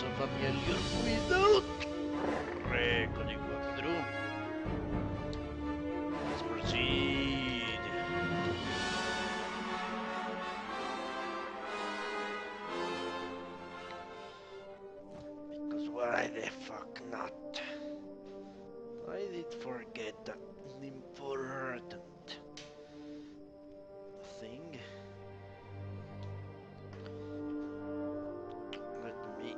of Amalur without reckoning through. Let's proceed. Because why the fuck not? I did forget that important thing. Let me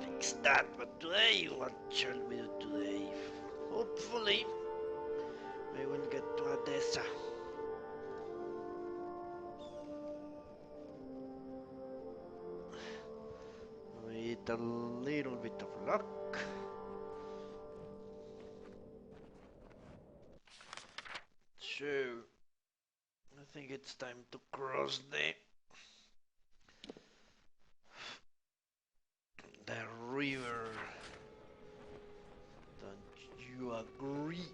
fix that. But today, what shall we do today? Hopefully, we will get to Odessa. With a little bit of luck. So, I think it's time to cross the river. Don't you agree?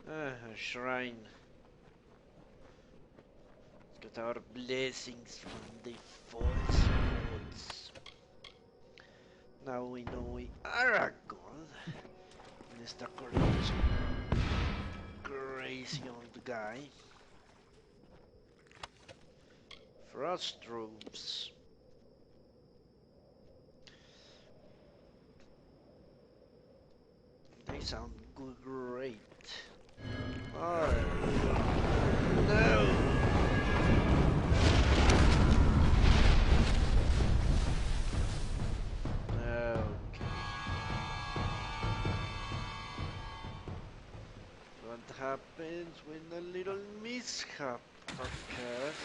A shrine. Let's get our blessings from the false gods. Now we know we are a god. Mr. Corinthians, crazy old guy. Frost robes. They sound great. Oh no! What happens when a little mishap occurs?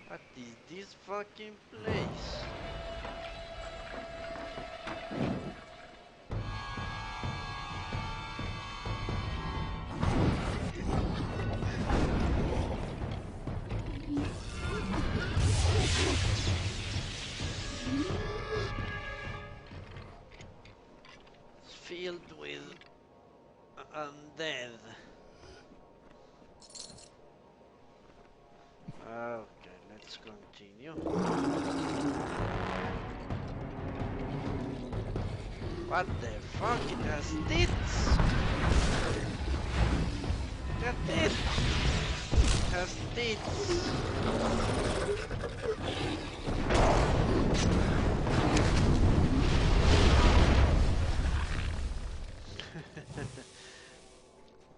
What is this fucking place? It's filled with undead. Okay, let's continue. What the fuck? It has tits! Got it! It has tits!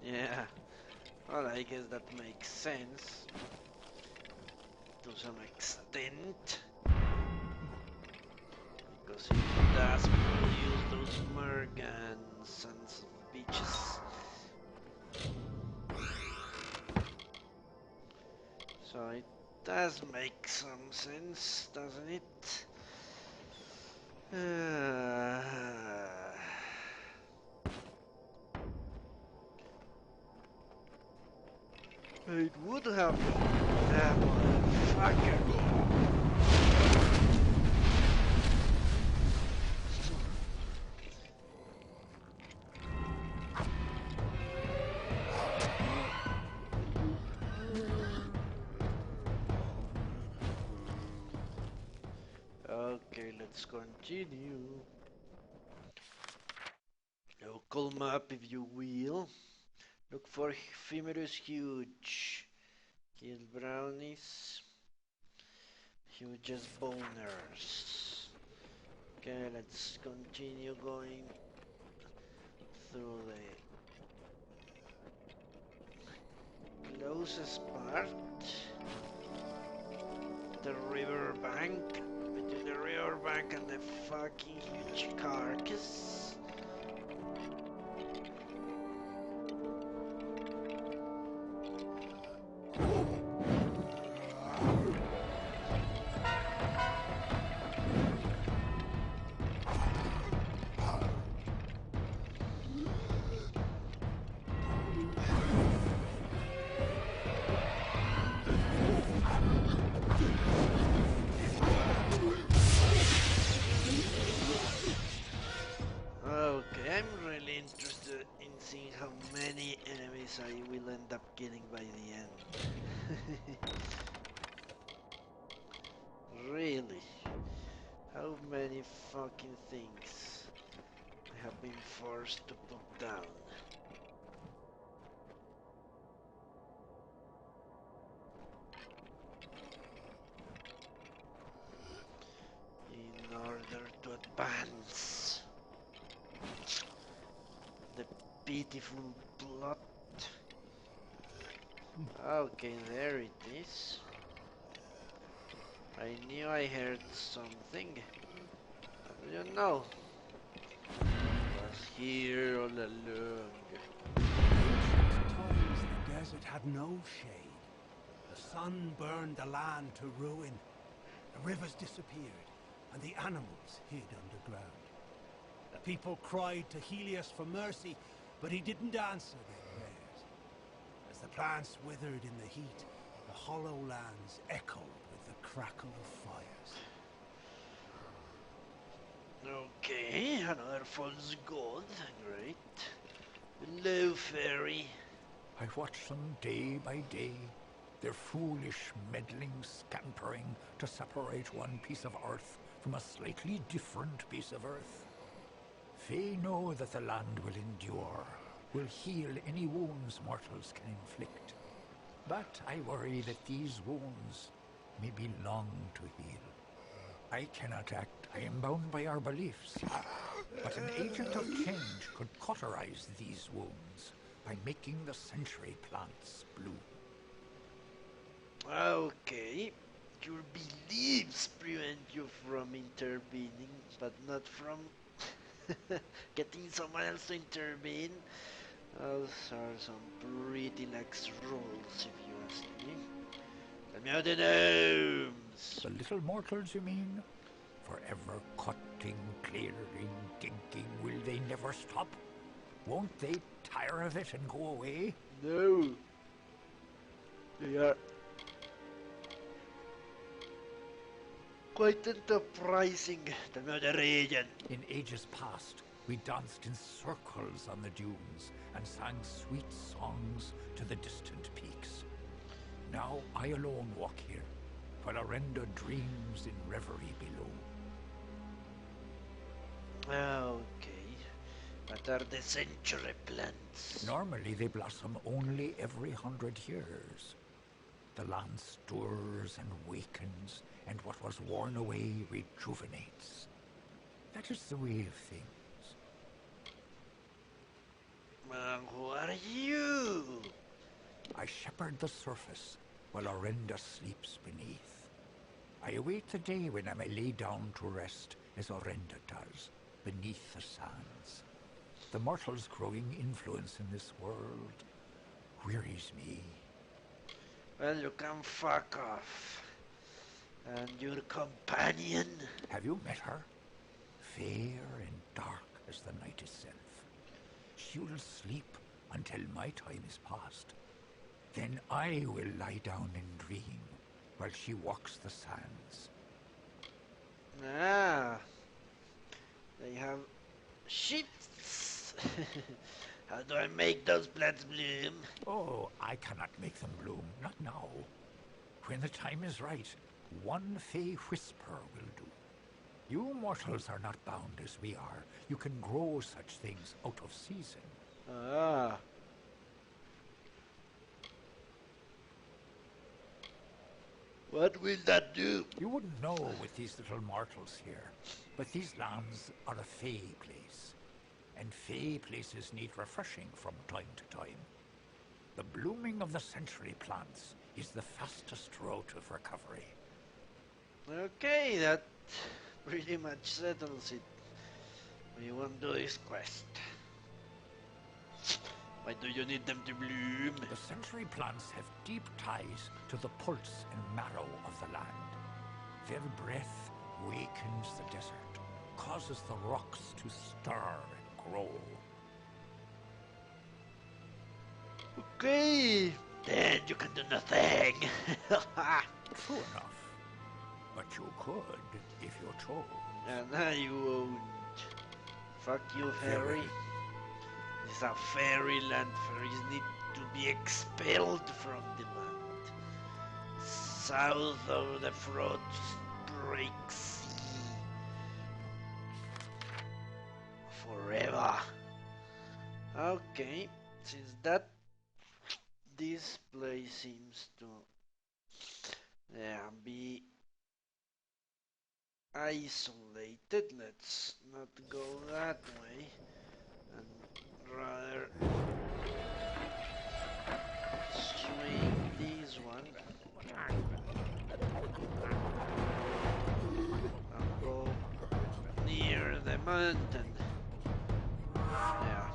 Yeah, well, I guess that makes sense to some extent, because it does produce those Mergan sons of bitches. So it does make some sense, doesn't it? It would have that motherfucker. Okay, let's continue. Local map, if you will. Look for Ephemerus huge. Kill brownies. Hugest boners. Okay, let's continue going through the closest part. The river bank. Between the river bank and the fucking huge carcass. up killing by the end. Really? How many fucking things I have been forced to put down? In order to advance. The pitiful plot. Okay, there it is. I knew I heard something. How do you know? It was here all along. Times the desert had no shade. The sun burned the land to ruin. The rivers disappeared, and the animals hid underground. The people cried to Helios for mercy, but he didn't answer their prayers. As the plants withered in the heat, the Hollowlands echoed with the crackle of fires. Okay, another false god. Great. Hello, fairy. I watch them day by day, their foolish, meddling scampering to separate one piece of earth from a slightly different piece of earth. They know that the land will endure, will heal any wounds mortals can inflict. But I worry that these wounds may be long to heal. I cannot act, I am bound by our beliefs. But an agent of change could cauterize these wounds by making the century plants bloom. Okay. Your beliefs prevent you from intervening, but not from getting someone else to intervene. Those are some pretty lax rules, if you ask me. Tell me how the gnomes! The little mortals, you mean? Forever cutting, clearing, digging, will they never stop? Won't they tire of it and go away? No. They are quite enterprising. Tell me how the region. In ages past, we danced in circles on the dunes and sang sweet songs to the distant peaks. Now I alone walk here, while Arenda dreams in reverie below. Okay. What are the century plants? Normally they blossom only every 100 years. The land stirs and wakens, and what was worn away rejuvenates. That is the way of things. Who are you? I shepherd the surface, while Arenda sleeps beneath. I await the day when I may lay down to rest, as Arenda does, beneath the sands. The mortal's growing influence in this world wearies me. Well, you can fuck off. And your companion? Have you met her? Fair and dark as the night itself. She will sleep until my time is past. Then I will lie down and dream while she walks the sands. Ah. They have shifts. How do I make those plants bloom? Oh, I cannot make them bloom, not now. When the time is right, one fey whisper will do. You mortals are not bound as we are. You can grow such things out of season. Ah. What will that do? You wouldn't know with these little mortals here, but these lands are a fey place, and fey places need refreshing from time to time. The blooming of the century plants is the fastest route of recovery. Okay, that pretty much settles it. We won't do this quest. Why do you need them to bloom? The century plants have deep ties to the pulse and marrow of the land. Their breath wakens the desert, causes the rocks to stir and grow. Okay, then you can do nothing. True enough. But you could, if you chose. And I won't. Fuck you, fairy. This is a fairyland. Fairies need to be expelled from the land, south of the Frostbreak Sea, forever. Okay, since that this place seems to be isolated, let's not go that way and rather swing this one and go near the mountain. Yeah.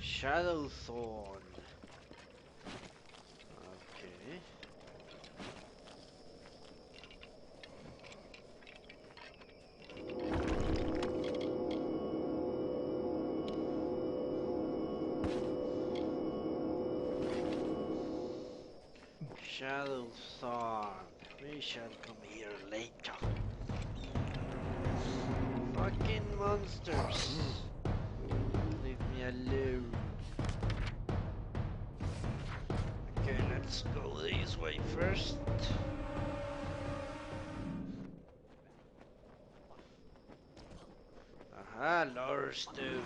Shadowthorn. Okay. Shadowthorn. We shall come here later. Fucking monsters. Leave me alone. Okay, let's go this way first. Aha, lower stone.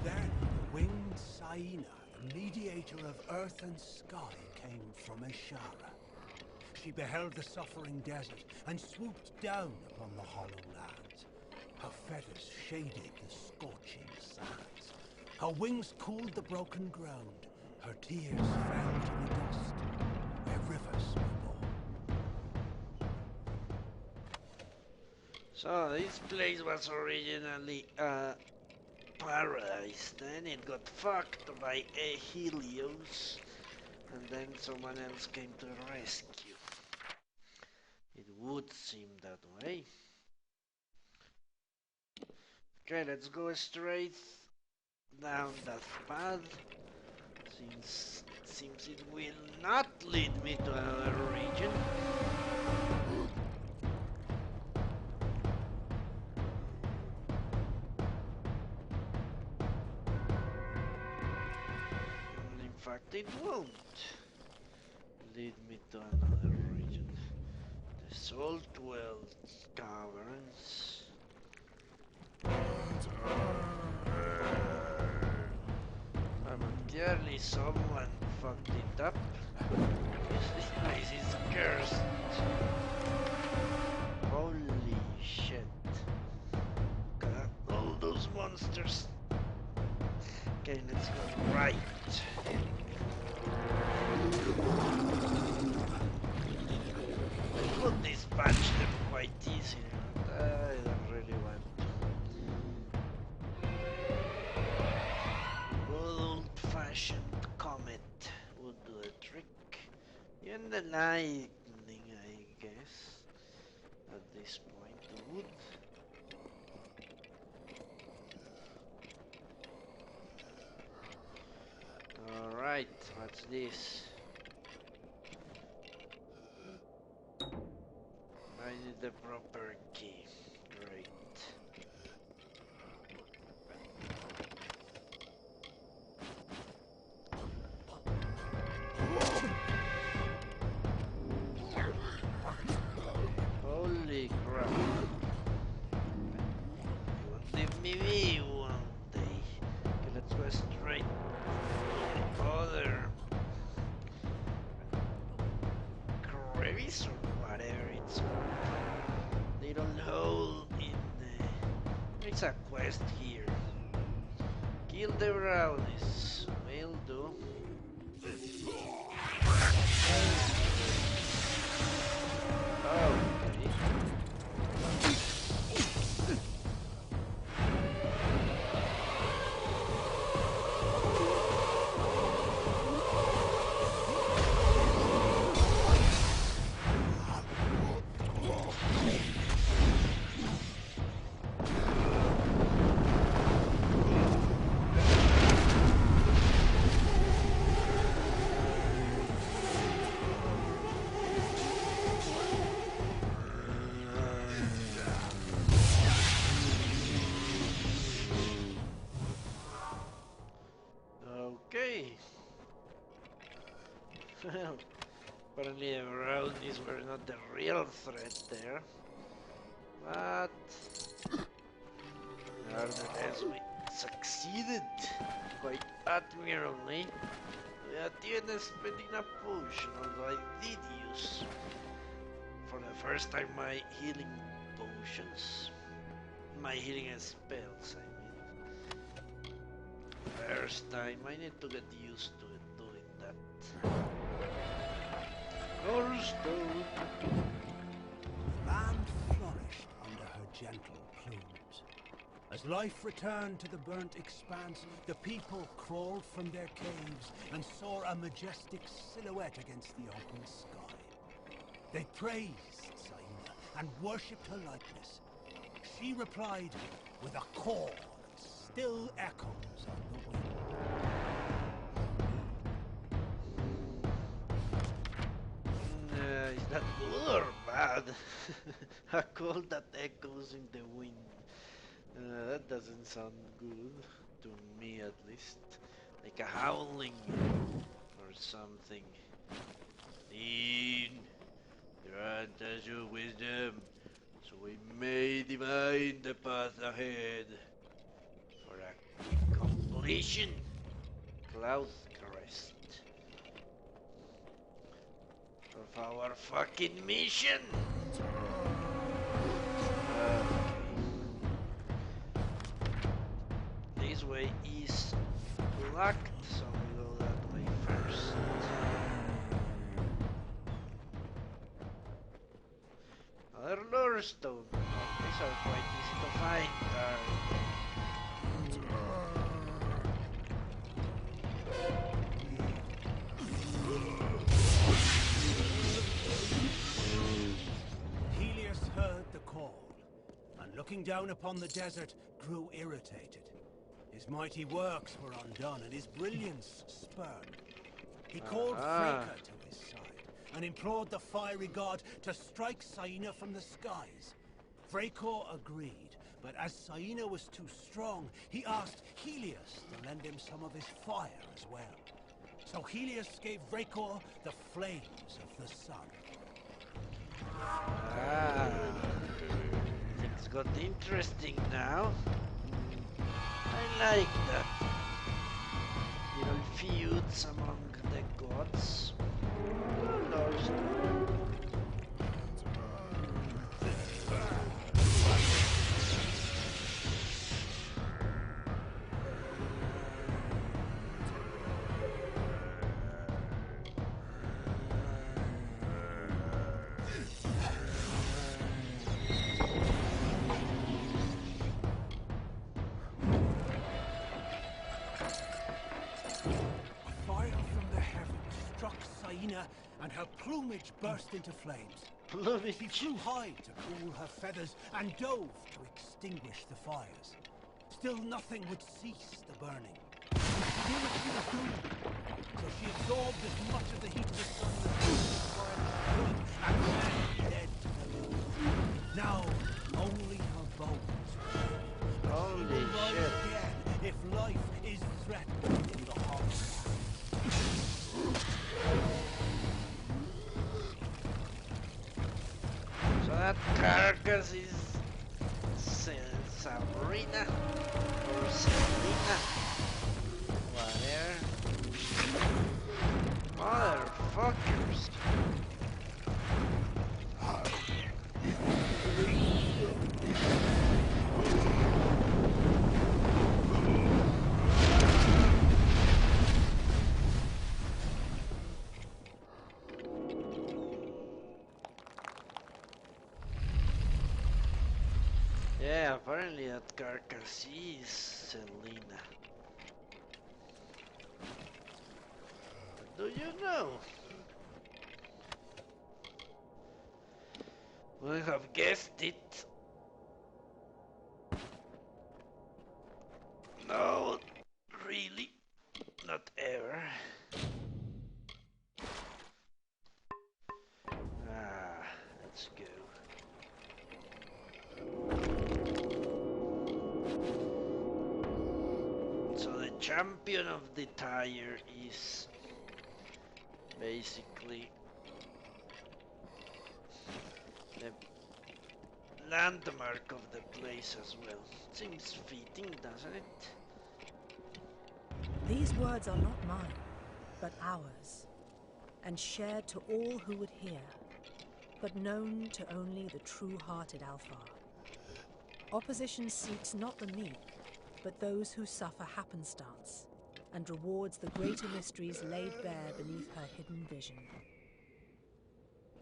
Then the winged Saina, the mediator of earth and sky, came from Ishara. She beheld the suffering desert and swooped down upon the Hollowlands. Her feathers shaded the scorching sands. Her wings cooled the broken ground. Her tears fell to the dust, where rivers were born. So this place was originally paradise, then it got fucked by a Helios, and then someone else came to rescue. It would seem that way. Okay, let's go straight down that path, since it seems it will not lead me to another region. In fact, it won't lead me to another region. The Salt Well Caverns. But clearly someone fucked it up. This place is cursed. Holy shit. God, all those monsters. Okay, let's go right. I could dispatch them quite easily, but I don't really want to. Good old-fashioned comet would do the trick. Even the lightning, I guess, at this point would. Alright, what's this? I need the proper key. Great. Holy crap. You won't leave me be one day. Okay, let's go straight to the other crevice or whatever it's called. Little hole in the... It's a quest here. Kill the brownies. Will do. Okay. Well, apparently the brownies were not the real threat there. But nevertheless, we succeeded quite admirably without even spending a potion, although I did use for the first time my healing potions. My healing spells, I mean. First time, I need to get used to it doing that. Norstone! Land flourished under her gentle plumes. As life returned to the burnt expanse, the people crawled from their caves and saw a majestic silhouette against the open sky. They praised Saina and worshipped her likeness. She replied with a call that still echoes on the wind. Is that good or bad? A call that echoes in the wind. That doesn't sound good, to me at least. Like a howling or something. Dean, grant us your wisdom, so we may divine the path ahead. For a completion, cloud crest of our fucking mission. This way is locked, so we go that way first. Another lore stone. These are quite easy to find. Helios heard the call, and looking down upon the desert, grew irritated. His mighty works were undone, and his brilliance spurned. He called Freka to his side, and implored the fiery god to strike Saina from the skies. Freka agreed, but as Saina was too strong, he asked Helios to lend him some of his fire as well. So Helios gave Freka the flames of the sun. Things got interesting now. I like that. Little feuds among the gods. Those and her plumage burst into flames. plumage. She flew high to cool her feathers and dove to extinguish the fires. Still nothing would cease the burning. She knew what she was doing, so she absorbed as much of the heat of the sun as she could and dead to the moon. Now, only her bones remain. Holy She will rise shit. again if life is threatened in the Hollowlands. So that carcass is Sabrina or Selena. Whatever. Motherfuckers. Yeah, apparently that carcass is Selena. Do you know? I have guessed it. No, really, not ever. Let's go. So the champion of the tire is basically the landmark of the place as well. Seems fitting, doesn't it? These words are not mine, but ours, and shared to all who would hear, but known to only the true-hearted Alfar. Opposition seeks not the meek, but those who suffer happenstance, and rewards the greater mysteries laid bare beneath her hidden vision.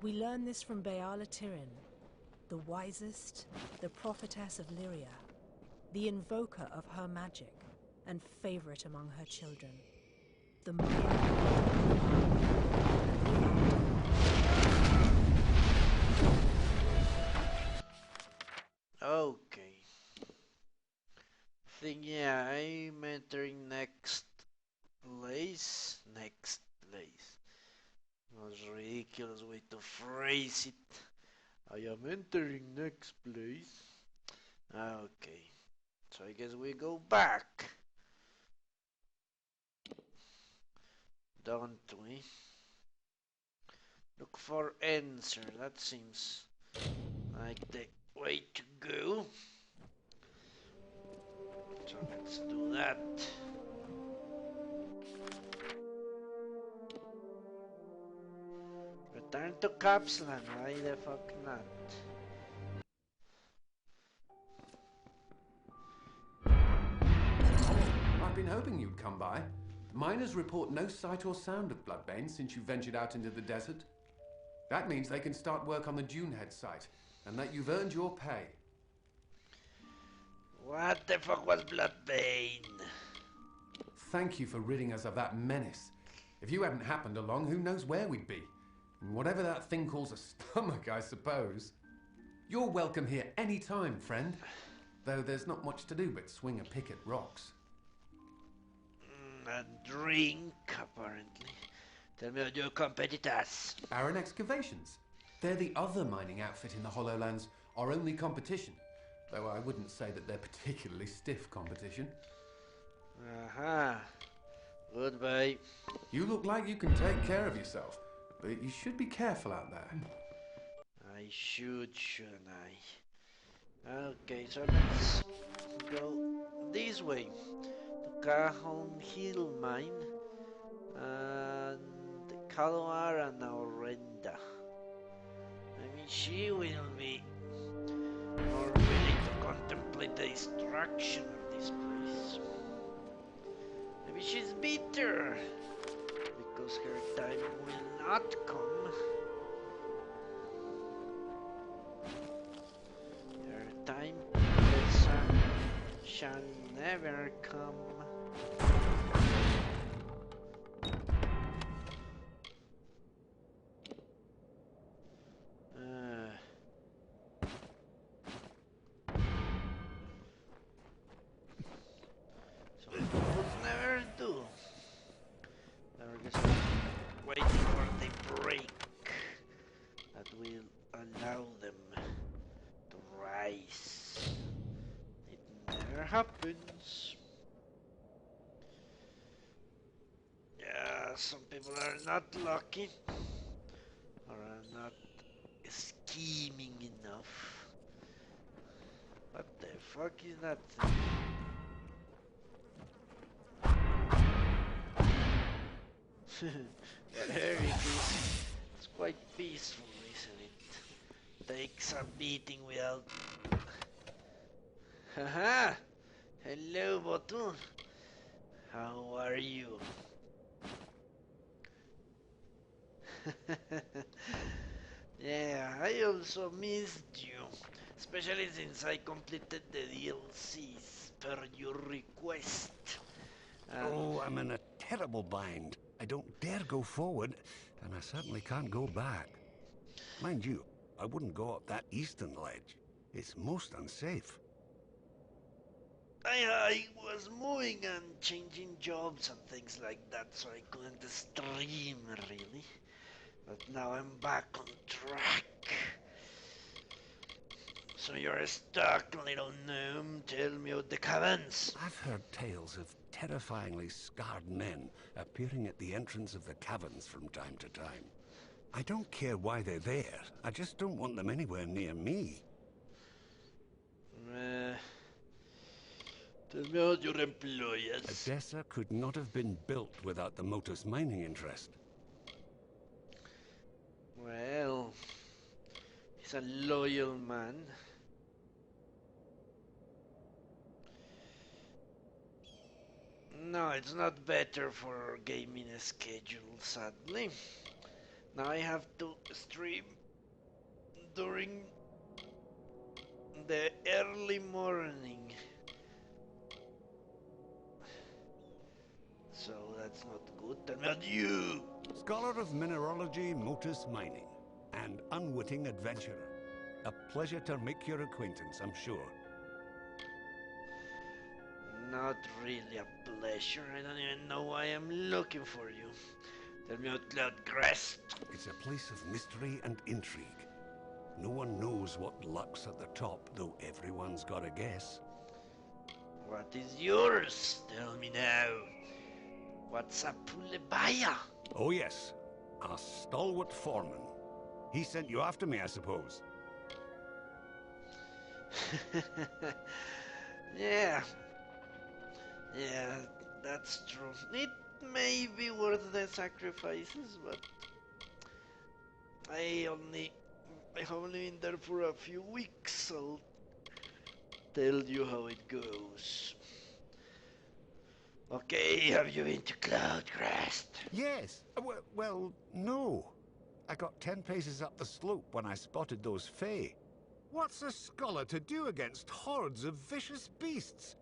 We learn this from Beala Tirin, the wisest, the prophetess of Lyria, the invoker of her magic, and favorite among her children. The Okay. Think yeah, I'm entering next place. Next place. That was a ridiculous way to phrase it. I am entering next place. Okay. So I guess we go back. Don't we? Look for answer. That seems like the way to go. So let's do that. Return to Capslan. Why the fuck not? I've been hoping you'd come by. The miners report no sight or sound of Bloodbane since you ventured out into the desert. That means they can start work on the Dunehead site, and that you've earned your pay. What the fuck was Bloodbane? Thank you for ridding us of that menace. If you hadn't happened along, who knows where we'd be? And whatever that thing calls a stomach, I suppose. You're welcome here any time, friend. Though there's not much to do but swing a pick at rocks. And drink, apparently. Tell me about your competitors. Aaron Excavations. They're the other mining outfit in the Hollowlands, our only competition. Though I wouldn't say that they're particularly stiff competition. Aha. Goodbye. You look like you can take care of yourself, but you should be careful out there. I should, shouldn't I? Okay, so let's go this way. To Cajon Hill Mine. And Calamar and Aurenda. I mean, she will be more willing to contemplate the destruction of this place. Maybe she's bitter because her time will not come. Her time shall never come. So would never do. They're just waiting for the break that will allow them to rise. It never happens. Yeah, some people are not lucky or are not scheming enough. What the fuck is that thing? Very peaceful. It's quite peaceful, isn't it? Takes a beating without... Haha! Hello, Botu. How are you? Yeah, I also missed you. Especially since I completed the DLCs per your request. Oh, I'm in a terrible bind. I don't dare go forward, and I certainly can't go back. Mind you, I wouldn't go up that eastern ledge. It's most unsafe. I was moving and changing jobs and things like that, so I couldn't stream really. But now I'm back on track. So you're stuck, little gnome. Tell me about the caverns. I've heard tales of terrifyingly scarred men appearing at the entrance of the caverns from time to time. I don't care why they're there. I just don't want them anywhere near me. Tell me about your employers. Odessa could not have been built without the Motus mining interest. Well, he's a loyal man. No, it's not better for gaming schedule, sadly. Now I have to stream during the early morning. So that's not good. Tell me about you. Scholar of mineralogy, Motus mining, and unwitting adventurer. A pleasure to make your acquaintance, I'm sure. Not really a pleasure. I don't even know why I'm looking for you. Tell me about Cloudcrest. It's a place of mystery and intrigue. No one knows what lurks at the top, though everyone's got a guess. What is yours? Tell me now. What's a Pulebaya? Oh yes, a stalwart foreman. He sent you after me, I suppose. Yeah. Yeah, that's true. It may be worth the sacrifices, but I have only been there for a few weeks. I'll tell you how it goes. Okay, have you been to Cloudcrest? Yes. Well, no. I got 10 paces up the slope when I spotted those Fae. What's a scholar to do against hordes of vicious beasts?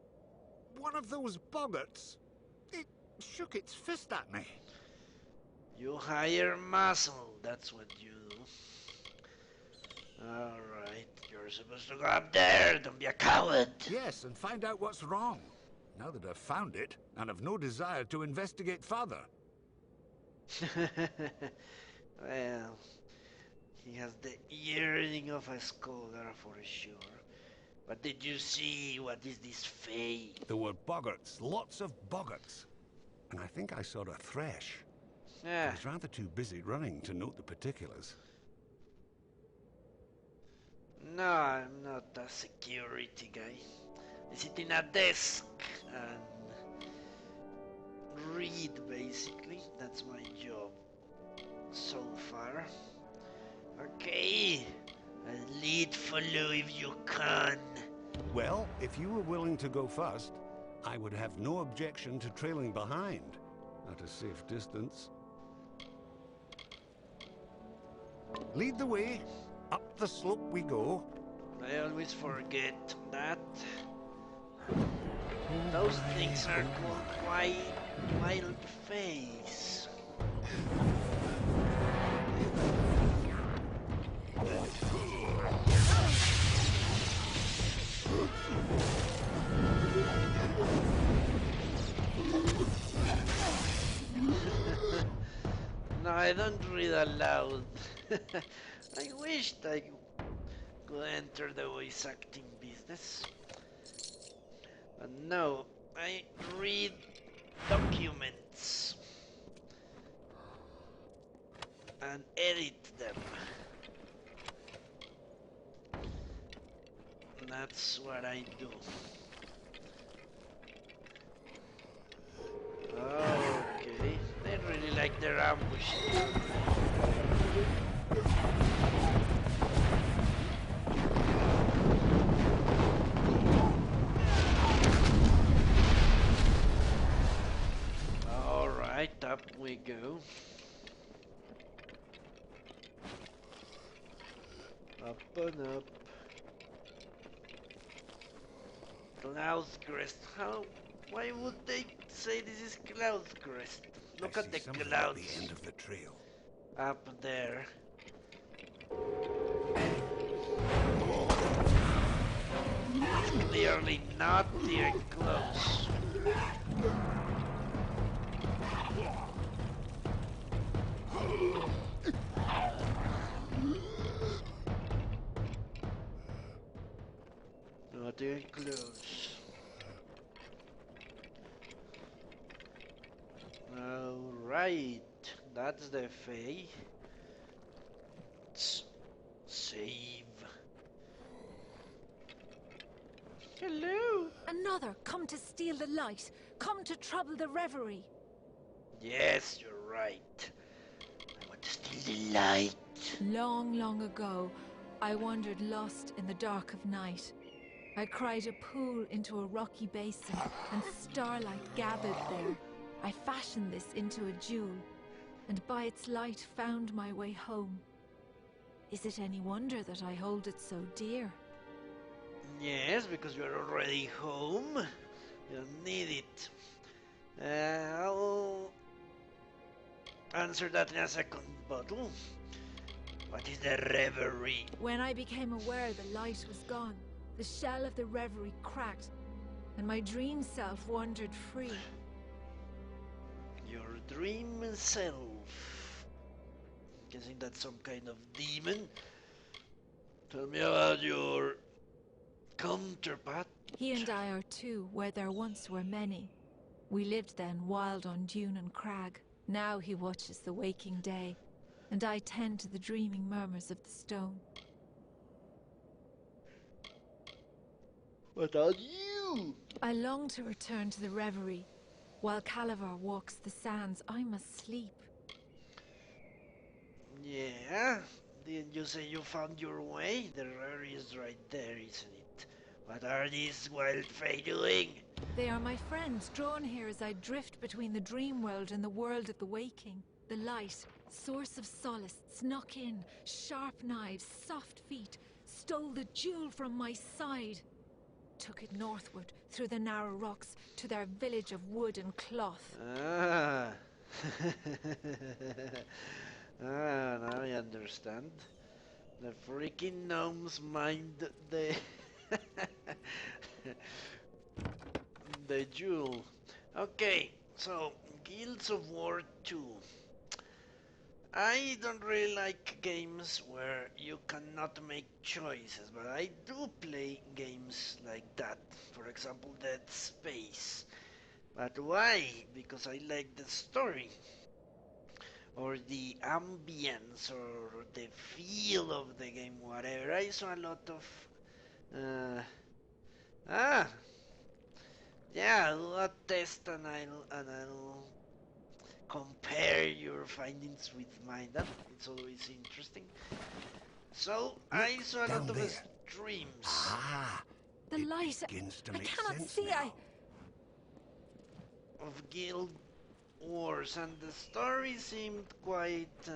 One of those boggarts, it shook its fist at me. You hire muscle, that's what you do. Alright, you're supposed to go up there, don't be a coward. Yes, and find out what's wrong. Now that I've found it, and have no desire to investigate further. Well, he has the yearning of a scholar for sure. But did you see what is this Fae? There were boggarts, lots of boggarts. And I think I saw a thresh. I Yeah, was rather too busy running to note the particulars. no, I'm not a security guy. I sit in a desk and read, basically. That's my job so far. Okay, I'll lead follow if you can. Well, if you were willing to go first, I would have no objection to trailing behind, at a safe distance. Lead the way. Up the slope we go. I always forget that. Those things are called wild face. No, I don't read aloud. I wished I could enter the voice acting business. But no, I read documents and edit them. That's what I do. Okay, they really like their ambushing. Alright, up we go. Up and up. Cloudcrest. Why would they say this is Cloudcrest? Look at the something clouds at the end of the trail. up there. Clearly not here close. Not here close. Right, that's the Fae. Save. Hello. Another come to steal the light, come to trouble the reverie. Yes, you're right. I want to steal the light. Long, long ago, I wandered lost in the dark of night. I cried a pool into a rocky basin, and starlight gathered there. I fashioned this into a jewel, and by its light found my way home. Is it any wonder that I hold it so dear? Yes, because you're already home. You don't need it. I'll answer that in a second, Bottle. What is the reverie? When I became aware the light was gone, the shell of the reverie cracked, and my dream self wandered free. Your dream self. Guessing that's some kind of demon. Tell me about your counterpart. He and I are two, where there once were many. We lived then wild on dune and crag. Now he watches the waking day, and I tend to the dreaming murmurs of the stone. What are you? I long to return to the reverie. While Calavar walks the sands, I must sleep. Yeah? Didn't you say you found your way? The reverie is right there, isn't it? What are these wild fae doing? They are my friends, drawn here as I drift between the dream world and the world of the waking. The light, source of solace, snuck in, sharp knives, soft feet, stole the jewel from my side. Took it northward, through the narrow rocks, to their village of wood and cloth. Ah. Now I understand. The freaking gnomes mind the the jewel. Okay, so Guilds of War 2. I don't really like games where you cannot make choices, but I do play games like that. For example, Dead Space. But why? Because I like the story, or the ambience, or the feel of the game, whatever. I saw a lot of uh, ah yeah, do a test and I'll compare your findings with mine. That it's always interesting. So I saw a lot down of there. streams Ah, The it light, begins to I make cannot sense see, now. of guild wars, and the story seemed quite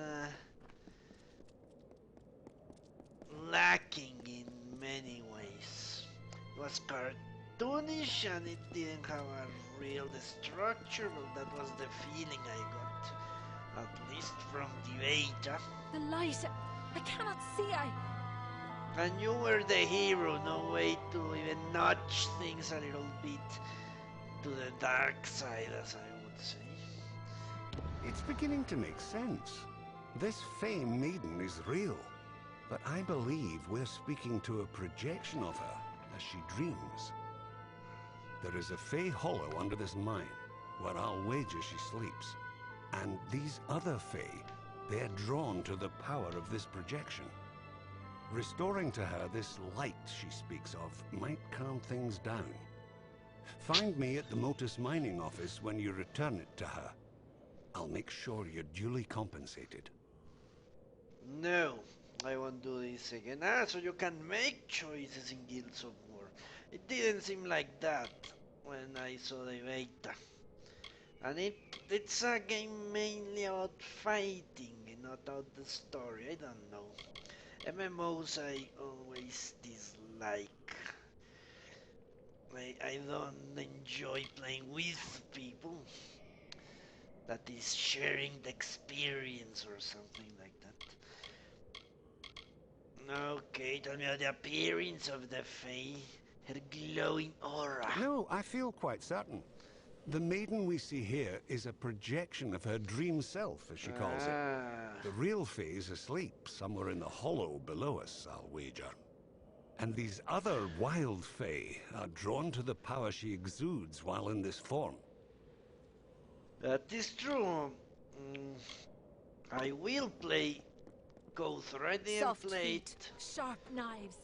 lacking in many ways. It was cartoonish and it didn't have a real structure, but that was the feeling I got, at least from the beta. The light, I cannot see, And you were the hero, no way to even nudge things a little bit to the dark side, as I would say. It's beginning to make sense. This Fey maiden is real, but I believe we're speaking to a projection of her as she dreams. There is a Fey hollow under this mine, where I'll wager she sleeps. And these other Fey, they're drawn to the power of this projection. Restoring to her this light she speaks of might calm things down. Find me at the Motus mining office when you return it to her. I'll make sure you're duly compensated. No, I won't do this again. So you can make choices in Guilds of War. It didn't seem like that when I saw the beta. And it's a game mainly about fighting and not about the story. I don't know. MMOs I always dislike. I don't enjoy playing with people. That is sharing the experience or something like that. Okay, tell me about the appearance of the Fae. Her glowing aura. No, I feel quite certain. The maiden we see here is a projection of her dream self, as she calls it. The real Fae is asleep somewhere in the hollow below us, I'll wager. And these other wild Fae are drawn to the power she exudes while in this form. That is true. Mm, I will play Kothor. I didn't Soft play feet, it sharp knives.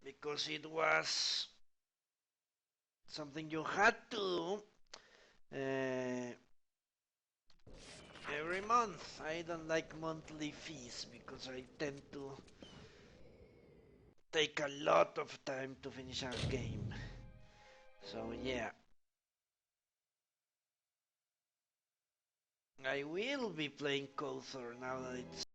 because it was something you had to do every month. I don't like monthly fees because I tend to take a lot of time to finish a game. So yeah, I will be playing Kothor now that it's